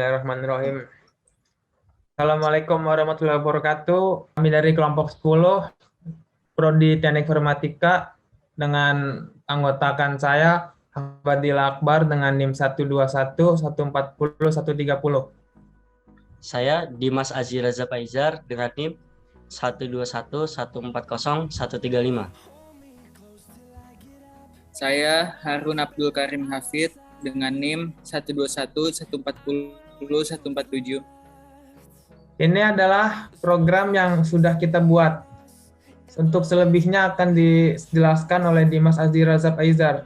Bismillahirrahmanirrahim. Assalamualaikum warahmatullahi wabarakatuh. Kami dari kelompok 10 Prodi Teknik Informatika dengan anggotakan saya Fadil Akbar dengan NIM 121 140 130. Saya Dimas Aziz Reza Faizar dengan NIM 121 140 135. Saya Harun Abdul Karim Hafid dengan NIM 121 140 147. Ini adalah program yang sudah kita buat. Untuk selebihnya akan dijelaskan oleh Dimas Aziz Reza Faizar.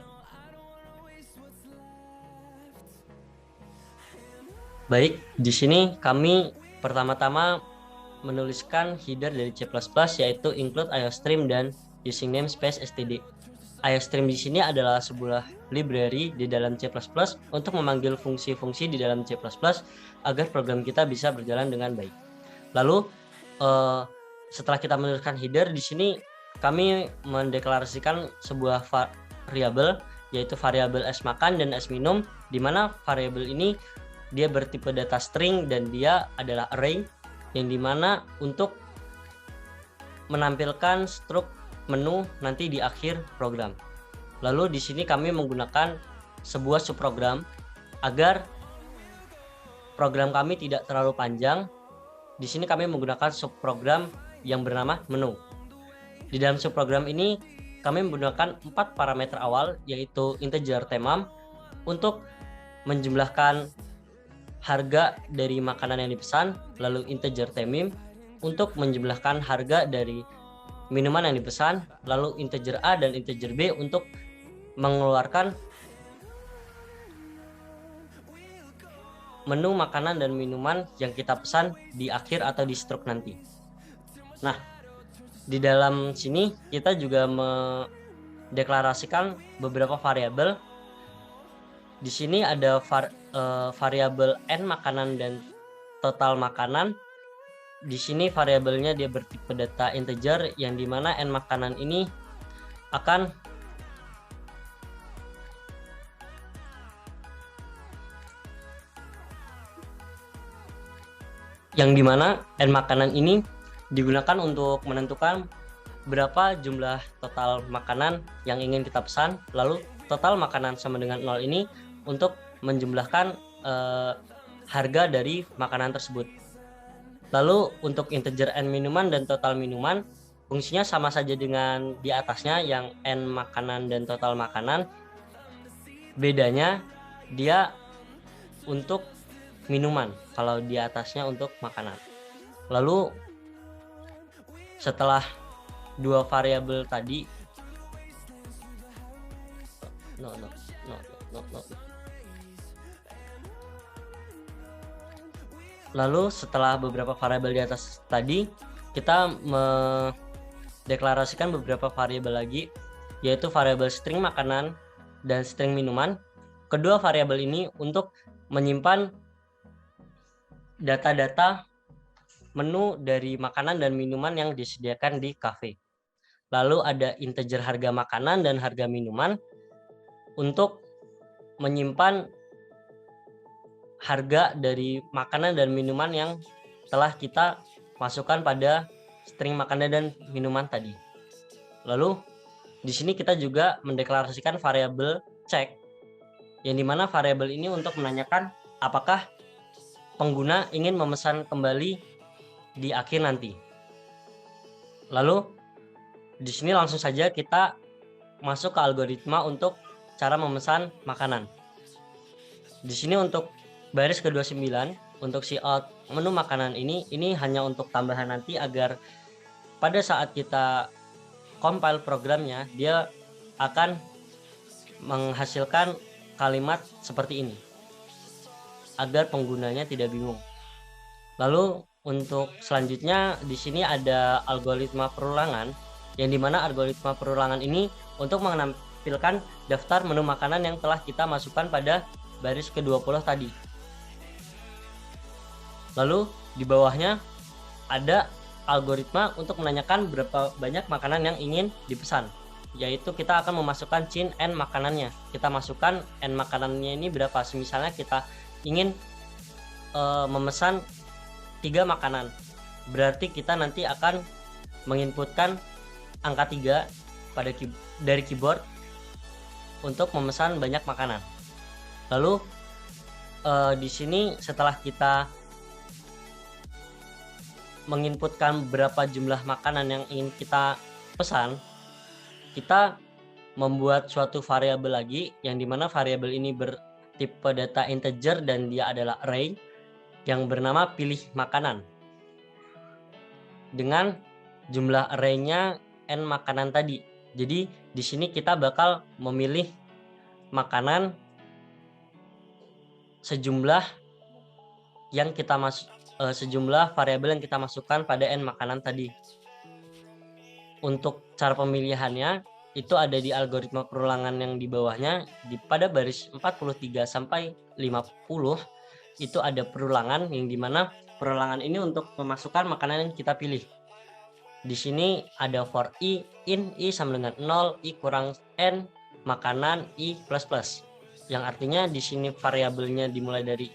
Baik, di sini kami pertama-tama menuliskan header dari C++ yaitu include IOStream dan using namespace std. IOStream di sini adalah sebuah library di dalam C++ untuk memanggil fungsi-fungsi di dalam C++ agar program kita bisa berjalan dengan baik. Lalu setelah kita menuliskan header, di sini kami mendeklarasikan sebuah variabel yaitu variabel s makan dan s minum, di mana variabel ini dia bertipe data string dan dia adalah array yang dimana untuk menampilkan struk menu nanti di akhir program. Lalu di sini kami menggunakan sebuah subprogram agar program kami tidak terlalu panjang. Di sini kami menggunakan subprogram yang bernama menu. Di dalam subprogram ini kami menggunakan 4 parameter awal yaitu integer temam untuk menjumlahkan harga dari makanan yang dipesan, lalu integer temim untuk menjumlahkan harga dari minuman yang dipesan, lalu integer A dan integer B untuk mengeluarkan menu makanan dan minuman yang kita pesan di akhir atau di struk nanti. Nah, di dalam sini kita juga mendeklarasikan beberapa variabel. Di sini ada variabel n makanan dan total makanan. Di sini variabelnya dia bertipe data integer yang dimana n makanan ini akan digunakan untuk menentukan berapa jumlah total makanan yang ingin kita pesan, lalu total makanan sama dengan 0 ini untuk menjumlahkan harga dari makanan tersebut. Lalu untuk integer n minuman dan total minuman fungsinya sama saja dengan di atasnya yang n makanan dan total makanan. Bedanya dia untuk minuman, kalau di atasnya untuk makanan. Lalu setelah dua variabel tadi Lalu setelah beberapa variabel di atas tadi, kita mendeklarasikan beberapa variabel lagi, yaitu variabel string makanan dan string minuman. Kedua variabel ini untuk menyimpan data-data menu dari makanan dan minuman yang disediakan di kafe. Lalu ada integer harga makanan dan harga minuman untuk menyimpan harga dari makanan dan minuman yang telah kita masukkan pada string makanan dan minuman tadi. Lalu di sini kita juga mendeklarasikan variabel check, yang dimana variabel ini untuk menanyakan apakah pengguna ingin memesan kembali di akhir nanti. Lalu di sini langsung saja kita masuk ke algoritma untuk cara memesan makanan. Di sini untuk baris ke-29 untuk si out menu makanan ini hanya untuk tambahan nanti agar pada saat kita compile programnya dia akan menghasilkan kalimat seperti ini agar penggunanya tidak bingung. Lalu untuk selanjutnya di sini ada algoritma perulangan, yang dimana algoritma perulangan ini untuk menampilkan daftar menu makanan yang telah kita masukkan pada baris ke-20 tadi. Lalu di bawahnya ada algoritma untuk menanyakan berapa banyak makanan yang ingin dipesan, yaitu kita akan memasukkan cin n makanannya. Kita masukkan n makanannya ini berapa, misalnya kita ingin memesan 3 makanan. Berarti kita nanti akan menginputkan angka 3 dari keyboard untuk memesan banyak makanan. Lalu di sini setelah kita menginputkan berapa jumlah makanan yang ingin kita pesan, kita membuat suatu variabel lagi yang dimana variabel ini bertipe data integer dan dia adalah array yang bernama pilih makanan dengan jumlah arraynya n makanan tadi. Jadi di sini kita bakal memilih makanan sejumlah variabel yang kita masukkan pada n makanan tadi. Untuk cara pemilihannya itu ada di algoritma perulangan yang di bawahnya, pada baris 43 sampai 50 itu ada perulangan yang dimana perulangan ini untuk memasukkan makanan yang kita pilih. Di sini ada for i in i sama dengan 0, i kurang n makanan i plus plus, yang artinya di sini variabelnya dimulai dari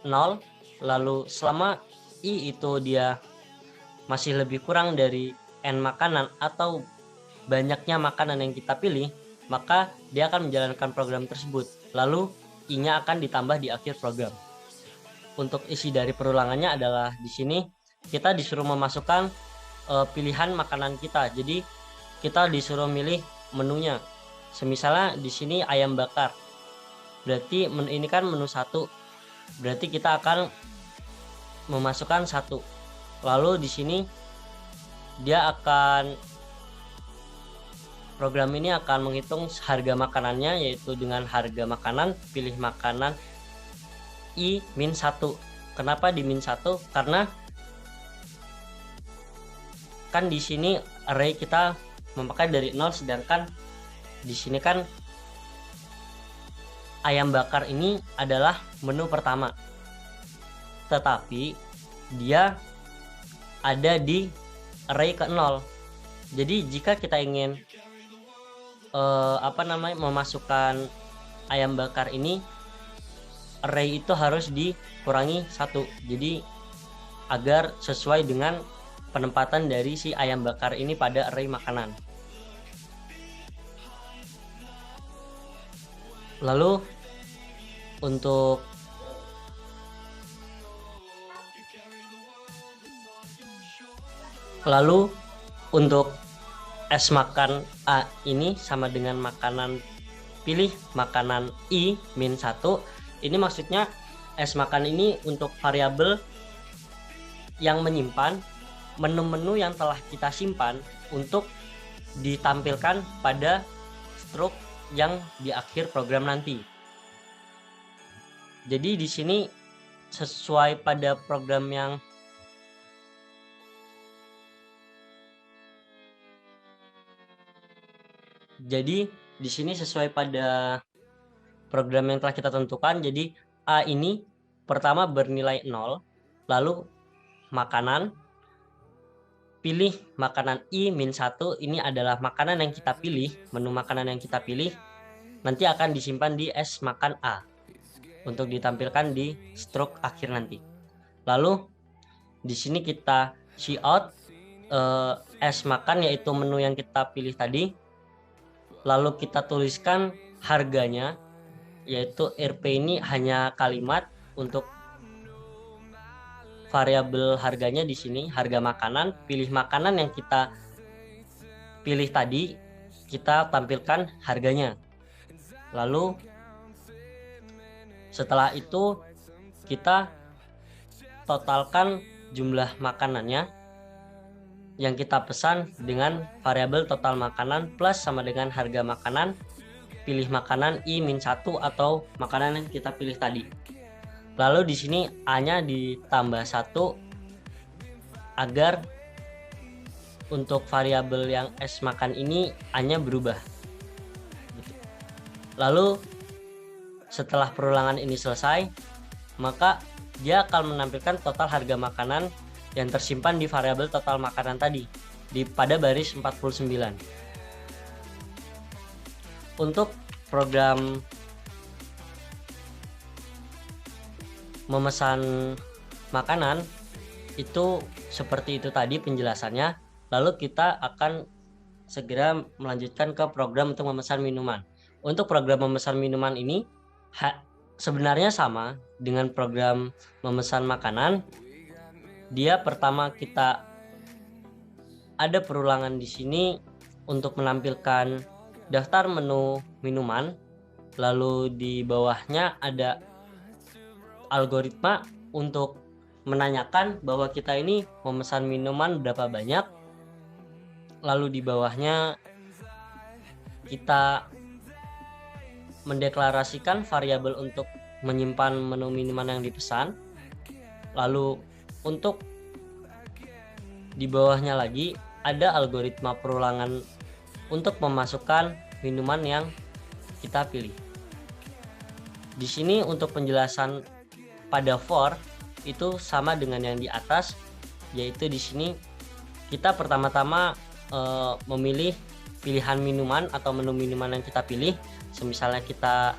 0, lalu selama i itu dia masih lebih kurang dari n makanan atau banyaknya makanan yang kita pilih, maka dia akan menjalankan program tersebut. Lalu i-nya akan ditambah di akhir program. Untuk isi dari perulangannya adalah di sini kita disuruh memasukkan pilihan makanan kita. Jadi kita disuruh milih menunya. Semisalnya di sini ayam bakar. Berarti ini kan menu 1. Berarti kita akan memasukkan 1. Lalu di sini program ini akan menghitung harga makanannya, yaitu dengan harga makanan pilih makanan i min 1. Kenapa di min 1? Karena kan di sini array kita memakai dari 0, sedangkan di sini kan ayam bakar ini adalah menu pertama. Tetapi dia ada di array ke 0. Jadi jika kita ingin memasukkan ayam bakar ini, array itu harus dikurangi 1. Jadi agar sesuai dengan penempatan dari si ayam bakar ini pada array makanan. Lalu untuk es makan A ini sama dengan makanan pilih makanan I min 1. Ini maksudnya es makan ini untuk variabel yang menyimpan menu-menu yang telah kita simpan untuk ditampilkan pada struk yang di akhir program nanti. Jadi di sini sesuai pada program yang telah kita tentukan. Jadi A ini pertama bernilai 0, lalu makanan pilih makanan I min 1, ini adalah makanan yang kita pilih, menu makanan yang kita pilih nanti akan disimpan di es makan A untuk ditampilkan di struk akhir nanti. Lalu di sini kita cout es makan, yaitu menu yang kita pilih tadi. Lalu kita tuliskan harganya, yaitu RP ini hanya kalimat. Untuk variabel harganya di sini harga makanan, pilih makanan yang kita pilih tadi, kita tampilkan harganya. Lalu setelah itu kita totalkan jumlah makanannya yang kita pesan dengan variabel total makanan plus sama dengan harga makanan pilih makanan I min 1 atau makanan yang kita pilih tadi. Lalu di sini A-nya ditambah 1 agar untuk variabel yang es makan ini A-nya berubah. Lalu setelah perulangan ini selesai, maka dia akan menampilkan total harga makanan yang tersimpan di variabel total makanan tadi pada baris 49. Untuk program memesan makanan itu seperti itu tadi penjelasannya. Lalu kita akan segera melanjutkan ke program untuk memesan minuman. Untuk program memesan minuman ini sebenarnya sama dengan program memesan makanan. Dia pertama kita ada perulangan di sini untuk menampilkan daftar menu minuman. Lalu di bawahnya ada algoritma untuk menanyakan bahwa kita ini memesan minuman berapa banyak. Lalu di bawahnya kita mendeklarasikan variabel untuk menyimpan menu minuman yang dipesan. Lalu untuk di bawahnya lagi ada algoritma perulangan untuk memasukkan minuman yang kita pilih. Di sini untuk penjelasan pada for itu sama dengan yang di atas, yaitu di sini kita pertama-tama memilih pilihan minuman atau menu minuman yang kita pilih. Misalnya kita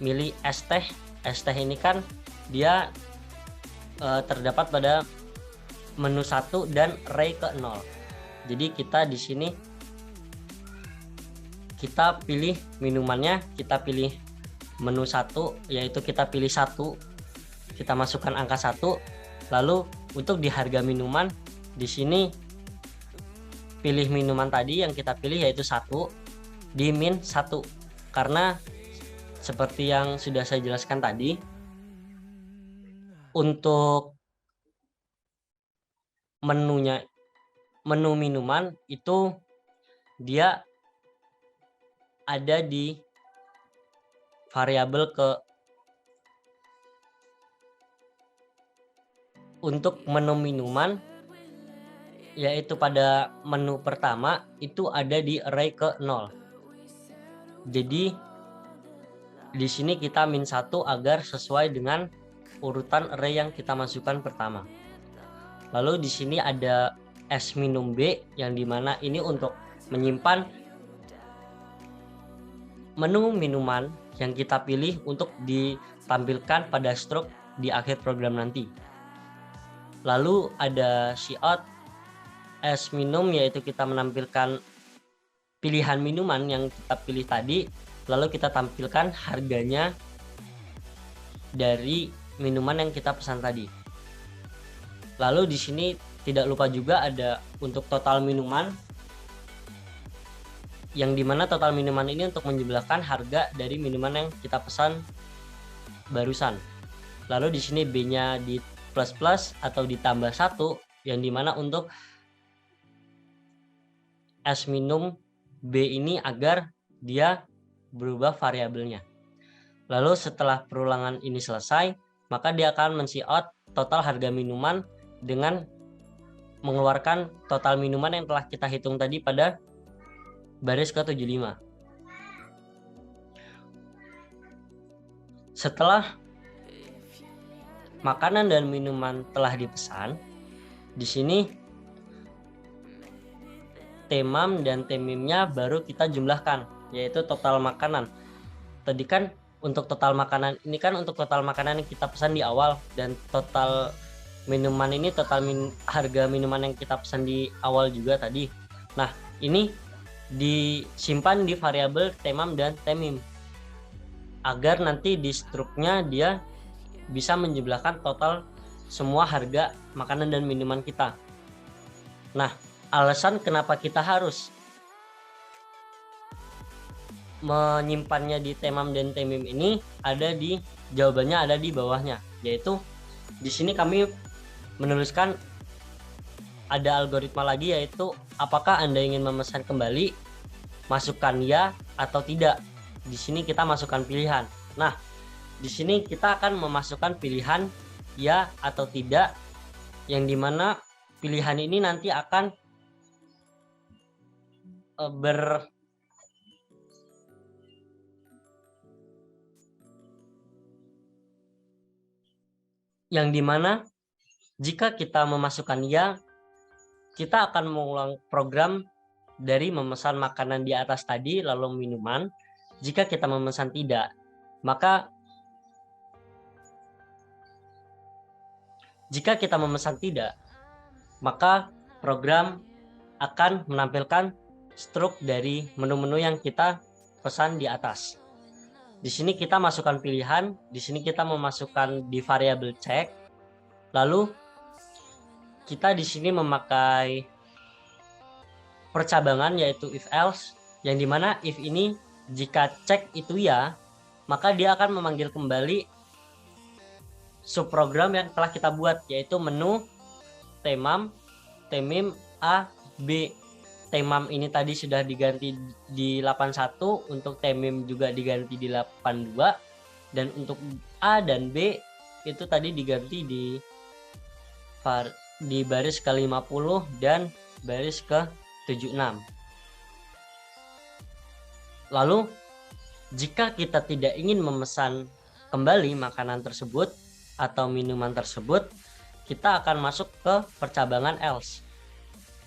milih es teh. Es teh ini kan dia terdapat pada menu 1 dan array ke 0. Jadi kita di sini kita pilih minumannya, kita pilih menu 1, yaitu kita pilih 1, kita masukkan angka 1. Lalu untuk di harga minuman di sini pilih minuman tadi yang kita pilih yaitu 1 di min 1, karena seperti yang sudah saya jelaskan tadi, untuk menu minuman itu dia ada di variabel untuk menu minuman, yaitu pada menu pertama itu ada di array ke 0. Jadi di sini kita min 1 agar sesuai dengan urutan array yang kita masukkan pertama. Lalu di sini ada S minum B, yang dimana ini untuk menyimpan menu minuman yang kita pilih untuk ditampilkan pada stroke di akhir program nanti. Lalu ada cout S minum, yaitu kita menampilkan pilihan minuman yang kita pilih tadi, lalu kita tampilkan harganya dari minuman yang kita pesan tadi. Lalu di sini tidak lupa juga ada untuk total minuman, yang dimana total minuman ini untuk menjumlahkan harga dari minuman yang kita pesan barusan. Lalu di sini B-nya di plus atau ditambah 1, yang dimana untuk S minum B ini agar dia berubah variabelnya. Lalu setelah perulangan ini selesai, maka dia akan men-cout total harga minuman dengan mengeluarkan total minuman yang telah kita hitung tadi pada baris ke-75. Setelah makanan dan minuman telah dipesan, di sini temam dan temimnya baru kita jumlahkan, yaitu total makanan. Tadi kan untuk total makanan ini kan untuk total makanan yang kita pesan di awal, dan total minuman ini total harga minuman yang kita pesan di awal juga tadi. Nah, ini disimpan di variabel temam dan temim agar nanti di struknya dia bisa menjumlahkan total semua harga makanan dan minuman kita. Nah, alasan kenapa kita harus menyimpannya di temam dan temim ini jawabannya ada di bawahnya, yaitu di sini kami menuliskan ada algoritma lagi, yaitu apakah Anda ingin memesan kembali, masukkan ya atau tidak. Di sini kita masukkan pilihan. Nah, di sini kita akan memasukkan pilihan ya atau tidak, yang dimana pilihan ini nanti akan yang dimana jika kita memasukkan ya, kita akan mengulang program dari memesan makanan di atas tadi lalu minuman. Jika kita memesan tidak, maka Jika kita memesan tidak, maka program akan menampilkan struk dari menu-menu yang kita pesan di atas. Di sini kita masukkan pilihan, di sini kita memasukkan di variabel check. Lalu kita di sini memakai percabangan yaitu if else, yang dimana if ini jika cek itu ya, maka dia akan memanggil kembali subprogram yang telah kita buat, yaitu menu temam, temim A, B. Temam ini tadi sudah diganti di 81, untuk temim juga diganti di 82, dan untuk A dan B itu tadi diganti di baris ke-50 dan baris ke-76. Lalu jika kita tidak ingin memesan kembali makanan tersebut atau minuman tersebut, kita akan masuk ke percabangan else,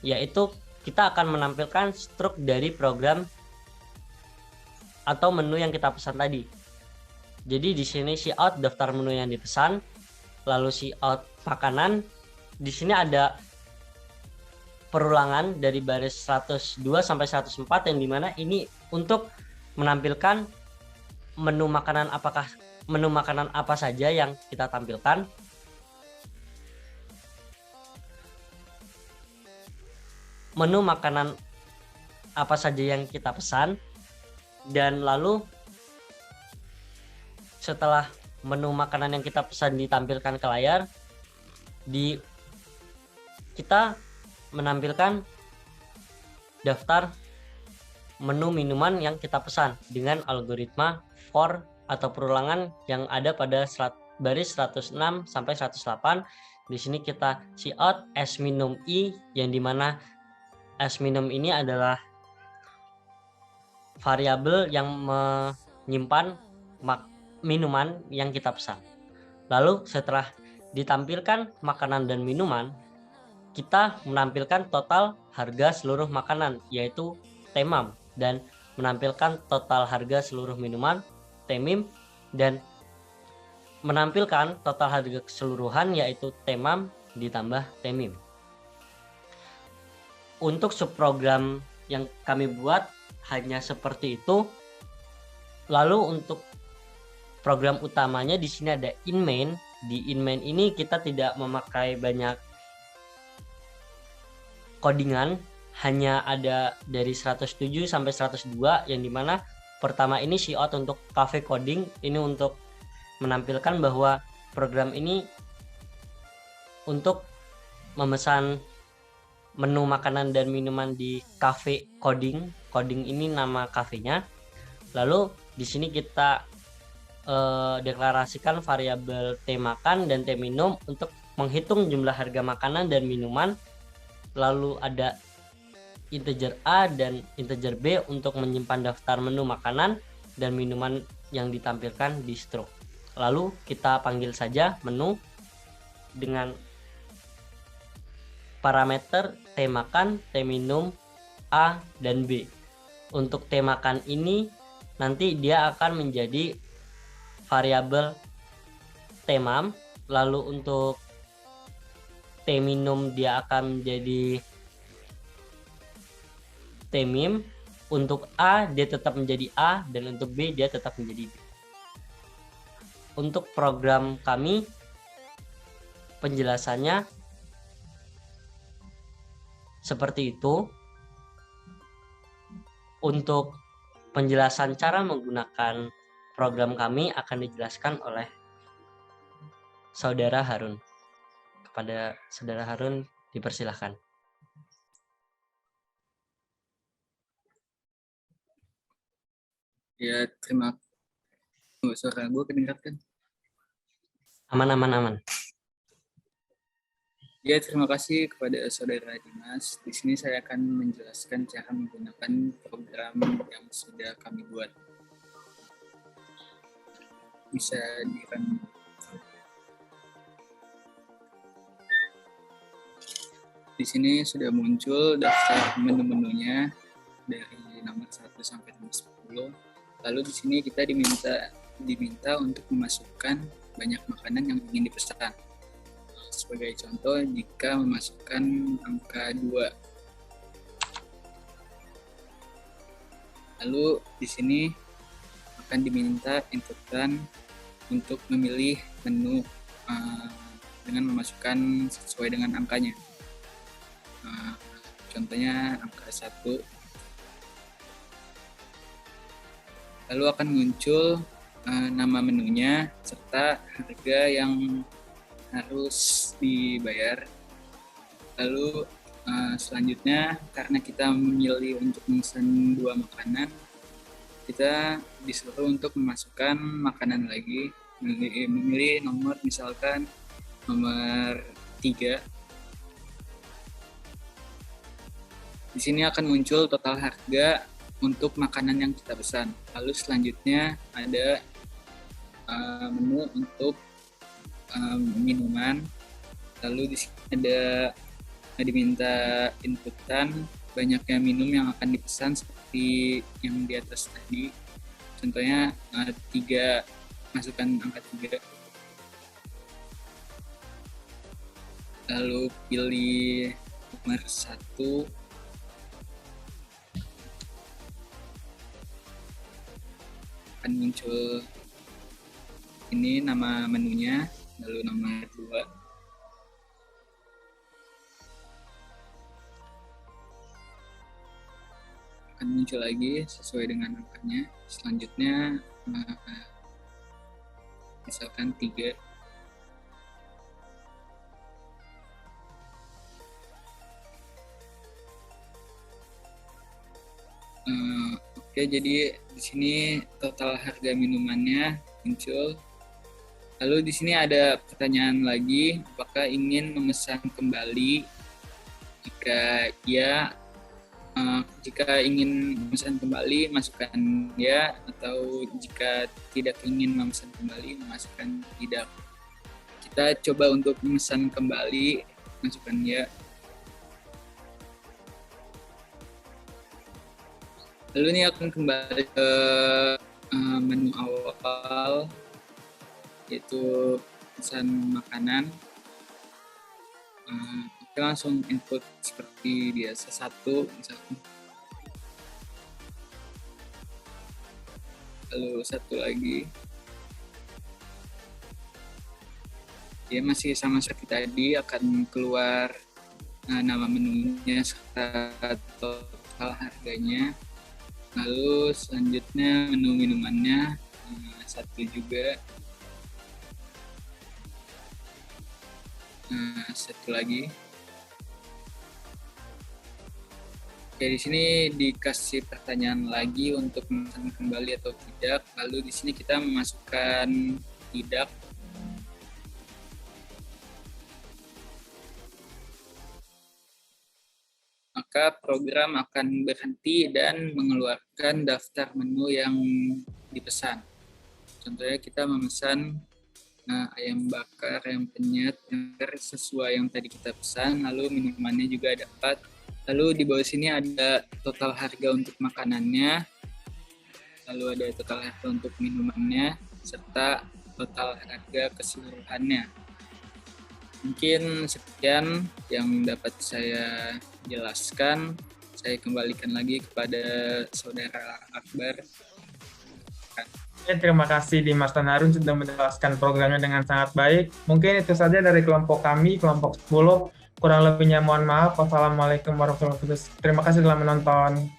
yaitu kita akan menampilkan struk dari program atau menu yang kita pesan tadi. Jadi di sini si out daftar menu yang dipesan, lalu si out makanan. Di sini ada perulangan dari baris 102 sampai 104, yang dimana ini untuk menampilkan menu makanan apa saja yang kita tampilkan. Menu makanan apa saja yang kita pesan, dan lalu setelah menu makanan yang kita pesan ditampilkan ke layar, kita menampilkan daftar menu minuman yang kita pesan dengan algoritma for atau perulangan yang ada pada baris 106 sampai 108. Di sini kita cout as minum i, yang dimana as minum ini adalah variabel yang menyimpan minuman yang kita pesan. Lalu setelah ditampilkan makanan dan minuman, kita menampilkan total harga seluruh makanan yaitu temam, dan menampilkan total harga seluruh minuman temim, dan menampilkan total harga keseluruhan yaitu temam ditambah temim. Untuk subprogram yang kami buat hanya seperti itu. Lalu untuk program utamanya di sini ada in main. Di in main ini kita tidak memakai banyak codingan, hanya ada dari 107 sampai 102, yang dimana pertama ini cout untuk cafe coding, ini untuk menampilkan bahwa program ini untuk memesan menu makanan dan minuman di cafe coding. Coding ini nama kafenya. Lalu di sini kita deklarasikan variabel T makan dan T minum untuk menghitung jumlah harga makanan dan minuman. Lalu ada integer A dan integer B untuk menyimpan daftar menu makanan dan minuman yang ditampilkan di struk. Lalu kita panggil saja menu dengan parameter T makan, T minum, A, dan B. Untuk T makan ini nanti dia akan menjadi variabel temam, lalu untuk T minum dia akan menjadi temim, untuk A dia tetap menjadi A, dan untuk B dia tetap menjadi B. Untuk program kami penjelasannya seperti itu. Untuk penjelasan cara menggunakan program kami akan dijelaskan oleh Saudara Harun. Kepada Saudara Harun dipersilahkan. Ya, terima kasih. Suara gue kedengaran? Aman. Ya, terima kasih kepada Saudara Dimas. Di sini saya akan menjelaskan cara menggunakan program yang sudah kami buat. Bisa di-run. Di sini sudah muncul daftar menu-menunya dari nomor 1 sampai nomor 10. Lalu di sini kita diminta untuk memasukkan banyak makanan yang ingin dipesan. sebagai contoh jika memasukkan angka 2. Lalu di sini akan diminta inputan untuk memilih menu dengan memasukkan sesuai dengan angkanya. Contohnya angka 1. Lalu akan muncul nama menunya serta harga yang harus dibayar. Lalu selanjutnya karena kita memilih untuk memesan 2 makanan, kita disuruh untuk memasukkan makanan lagi, memilih nomor, misalkan nomor 3. Di sini akan muncul total harga untuk makanan yang kita pesan. Lalu selanjutnya ada menu untuk minuman. Lalu di sini ada diminta inputan banyaknya minum yang akan dipesan seperti yang di atas tadi. Contohnya 3, masukkan angka 3. Lalu pilih nomor 1. Akan muncul ini nama menunya, lalu nomor 2. Akan muncul lagi sesuai dengan angkanya. Selanjutnya misalkan 3. Oke, jadi di sini total harga minumannya muncul. Lalu di sini ada pertanyaan lagi, apakah ingin memesan kembali? Jika ya, jika ingin memesan kembali, masukkan ya, atau jika tidak ingin memesan kembali, masukkan tidak. Kita coba untuk memesan kembali, masukkan ya. Lalu ini akan kembali ke menu awal, yaitu pesan makanan. Kita langsung input seperti biasa, 1 misalkan. Lalu 1 lagi. Ya, masih sama seperti tadi, akan keluar nama menunya serta total harganya. Lalu selanjutnya menu minumannya 1 juga. 1 lagi. Oke, di sini dikasih pertanyaan lagi untuk memesan kembali atau tidak. Lalu di sini kita memasukkan tidak. Maka program akan berhenti dan mengeluarkan daftar menu yang dipesan. Contohnya kita memesan ayam bakar, ayam penyet, sesuai yang tadi kita pesan, lalu minumannya juga dapat. Lalu di bawah sini ada total harga untuk makanannya, lalu ada total harga untuk minumannya, serta total harga keseluruhannya. Mungkin sekian yang dapat saya jelaskan. Saya kembalikan lagi kepada Saudara Akbar. Terima kasih Dimas dan Harun sudah menjelaskan programnya dengan sangat baik. Mungkin itu saja dari kelompok kami, kelompok 10. Kurang lebihnya mohon maaf. Wassalamualaikum warahmatullahi wabarakatuh. Terima kasih telah menonton.